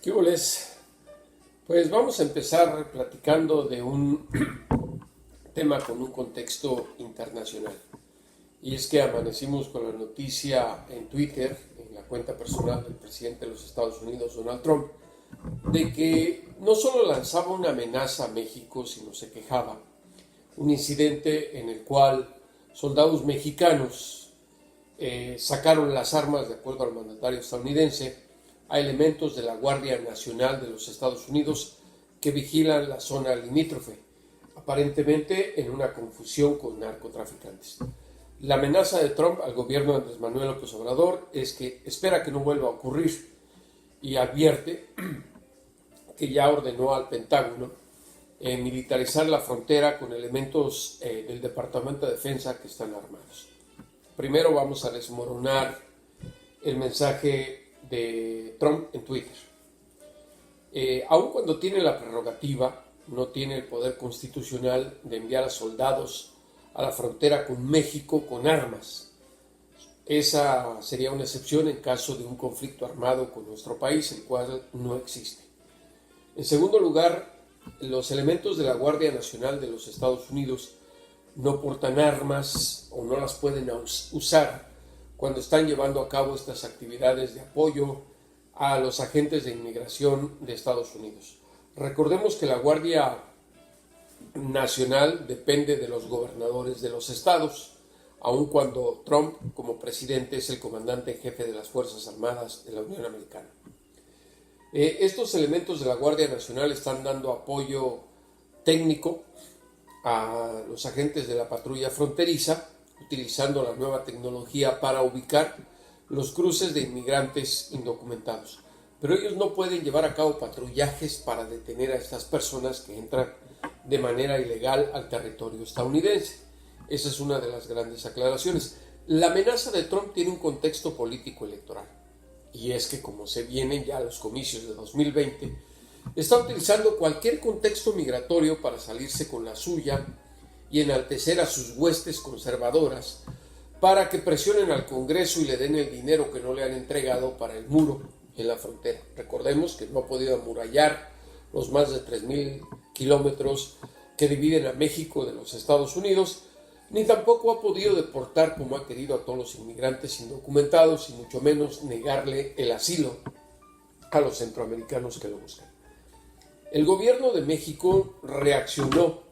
¿Qué huboles? Pues vamos a empezar platicando de un tema con un contexto internacional. Y es que amanecimos con la noticia en Twitter, en la cuenta personal del presidente de los Estados Unidos, Donald Trump, de que no solo lanzaba una amenaza a México, sino se quejaba. Un incidente en el cual soldados mexicanos sacaron las armas, de acuerdo al mandatario estadounidense, a elementos de la Guardia Nacional de los Estados Unidos que vigilan la zona limítrofe, aparentemente en una confusión con narcotraficantes. La amenaza de Trump al gobierno de Andrés Manuel López Obrador es que espera que no vuelva a ocurrir y advierte que ya ordenó al Pentágono militarizar la frontera con elementos del Departamento de Defensa que están armados. Primero vamos a desmoronar el mensaje de Trump en Twitter. Aun cuando tiene la prerrogativa, no tiene el poder constitucional de enviar a soldados a la frontera con México con armas. Esa sería una excepción en caso de un conflicto armado con nuestro país, el cual no existe. En segundo lugar, los elementos de la Guardia Nacional de los Estados Unidos no portan armas o no las pueden usar cuando están llevando a cabo estas actividades de apoyo a los agentes de inmigración de Estados Unidos. Recordemos que la Guardia Nacional depende de los gobernadores de los estados, aun cuando Trump, como presidente, es el comandante en jefe de las Fuerzas Armadas de la Unión Americana. Estos elementos de la Guardia Nacional están dando apoyo técnico a los agentes de la patrulla fronteriza, utilizando la nueva tecnología para ubicar los cruces de inmigrantes indocumentados. Pero ellos no pueden llevar a cabo patrullajes para detener a estas personas que entran de manera ilegal al territorio estadounidense. Esa es una de las grandes aclaraciones. La amenaza de Trump tiene un contexto político electoral. Y es que como se vienen ya los comicios de 2020, está utilizando cualquier contexto migratorio para salirse con la suya y enaltecer a sus huestes conservadoras para que presionen al Congreso y le den el dinero que no le han entregado para el muro en la frontera. Recordemos que no ha podido amurallar los más de 3,000 kilómetros que dividen a México de los Estados Unidos, ni tampoco ha podido deportar como ha querido a todos los inmigrantes indocumentados y mucho menos negarle el asilo a los centroamericanos que lo buscan. El gobierno de México reaccionó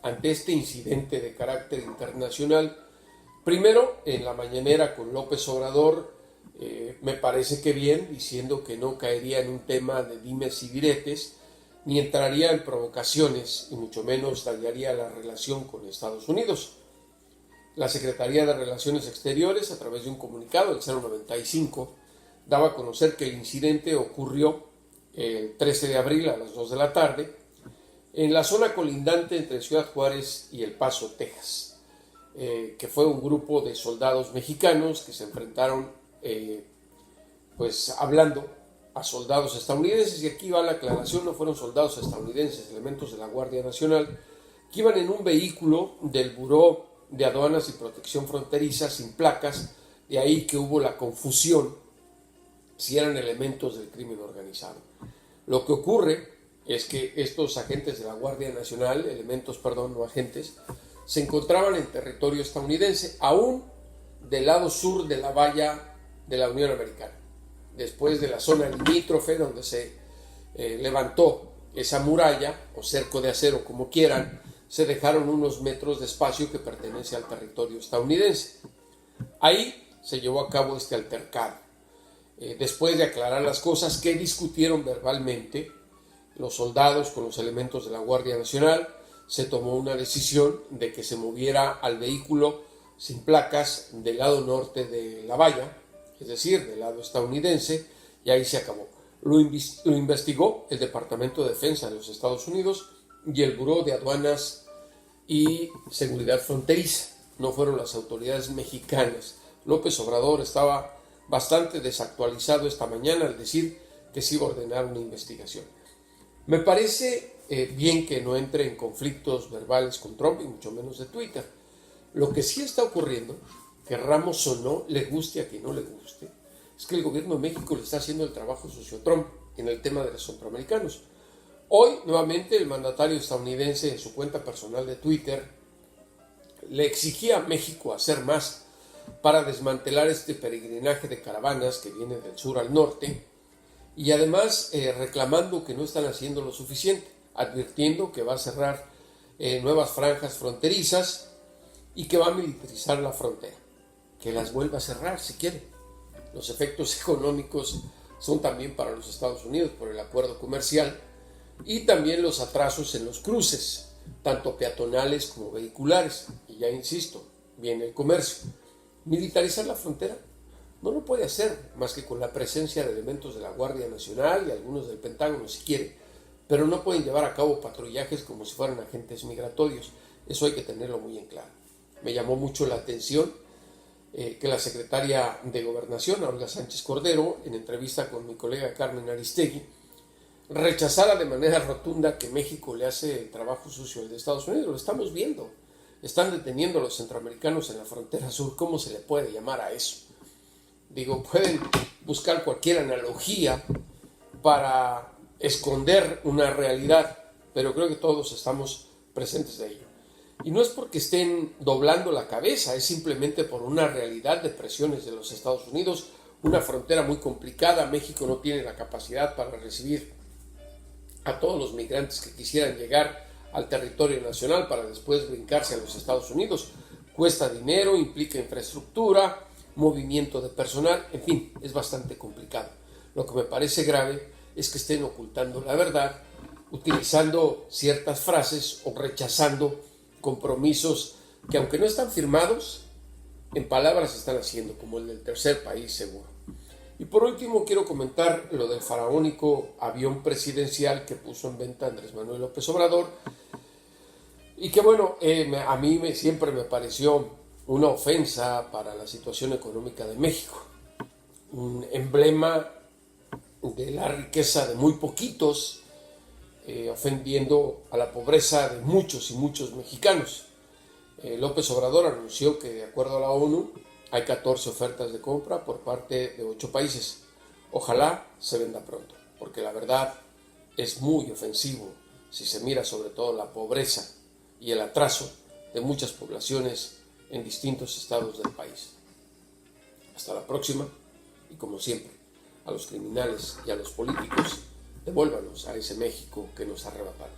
ante este incidente de carácter internacional, primero en la mañanera con López Obrador, me parece que bien, diciendo que no caería en un tema de dimes y diretes, ni entraría en provocaciones, y mucho menos dañaría la relación con Estados Unidos. La Secretaría de Relaciones Exteriores, a través de un comunicado, el 095, daba a conocer que el incidente ocurrió el 13 de abril a las 2 de la tarde, en la zona colindante entre Ciudad Juárez y El Paso, Texas, que fue un grupo de soldados mexicanos que se enfrentaron, hablando a soldados estadounidenses, y aquí va la aclaración, no fueron soldados estadounidenses, elementos de la Guardia Nacional, que iban en un vehículo del Buró de Aduanas y Protección Fronteriza sin placas, de ahí que hubo la confusión si eran elementos del crimen organizado. Lo que ocurre es que estos agentes de la Guardia Nacional, agentes, se encontraban en territorio estadounidense, aún del lado sur de la valla de la Unión Americana, después de la zona limítrofe donde se levantó esa muralla o cerco de acero, como quieran, se dejaron unos metros de espacio que pertenece al territorio estadounidense. Ahí se llevó a cabo este altercado. Después de aclarar las cosas que discutieron verbalmente los soldados con los elementos de la Guardia Nacional, se tomó una decisión de que se moviera al vehículo sin placas del lado norte de la valla, es decir, del lado estadounidense, y ahí se acabó. Lo investigó el Departamento de Defensa de los Estados Unidos y el Buró de Aduanas y Seguridad Fronteriza. No fueron las autoridades mexicanas. López Obrador estaba bastante desactualizado esta mañana al decir que se iba a ordenar una investigación. Me parece bien que no entre en conflictos verbales con Trump y mucho menos de Twitter. Lo que sí está ocurriendo, querramos o no, le guste a quien no le guste, es que el gobierno de México le está haciendo el trabajo sucio a Trump. en el tema de los centroamericanos. Hoy, nuevamente, el mandatario estadounidense en su cuenta personal de Twitter le exigía a México hacer más para desmantelar este peregrinaje de caravanas que viene del sur al norte y además reclamando que no están haciendo lo suficiente, advirtiendo que va a cerrar nuevas franjas fronterizas y que va a militarizar la frontera, que las vuelva a cerrar si quiere. Los efectos económicos son también para los Estados Unidos por el acuerdo comercial y también los atrasos en los cruces, tanto peatonales como vehiculares. Y ya insisto, viene el comercio. Militarizar la frontera no lo puede hacer más que con la presencia de elementos de la Guardia Nacional y algunos del Pentágono si quiere, pero no pueden llevar a cabo patrullajes como si fueran agentes migratorios. Eso hay que tenerlo muy en claro. Me llamó mucho la atención que la secretaria de Gobernación, Olga Sánchez Cordero, en entrevista con mi colega Carmen Aristegui, rechazara de manera rotunda que México le hace el trabajo sucio al de Estados Unidos. Lo estamos viendo. Están deteniendo a los centroamericanos en la frontera sur. ¿Cómo se le puede llamar a eso? Digo, pueden buscar cualquier analogía para esconder una realidad, pero creo que todos estamos presentes de ello. Y no es porque estén doblando la cabeza, es simplemente por una realidad de presiones de los Estados Unidos, una frontera muy complicada. México no tiene la capacidad para recibir a todos los migrantes que quisieran llegar al territorio nacional para después brincarse a los Estados Unidos. Cuesta dinero, implica infraestructura, movimiento de personal, en fin, es bastante complicado. Lo que me parece grave es que estén ocultando la verdad, utilizando ciertas frases o rechazando compromisos que, aunque no están firmados, en palabras están haciendo, como el del tercer país seguro. Y por último quiero comentar lo del faraónico avión presidencial que puso en venta Andrés Manuel López Obrador y que bueno, a mí siempre me pareció una ofensa para la situación económica de México, un emblema de la riqueza de muy poquitos, ofendiendo a la pobreza de muchos y muchos mexicanos. López Obrador anunció que de acuerdo a la ONU hay 14 ofertas de compra por parte de 8 países. Ojalá se venda pronto, porque la verdad es muy ofensivo si se mira sobre todo la pobreza y el atraso de muchas poblaciones en distintos estados del país. Hasta la próxima y como siempre, a los criminales y a los políticos, devuélvanos a ese México que nos arrebataron.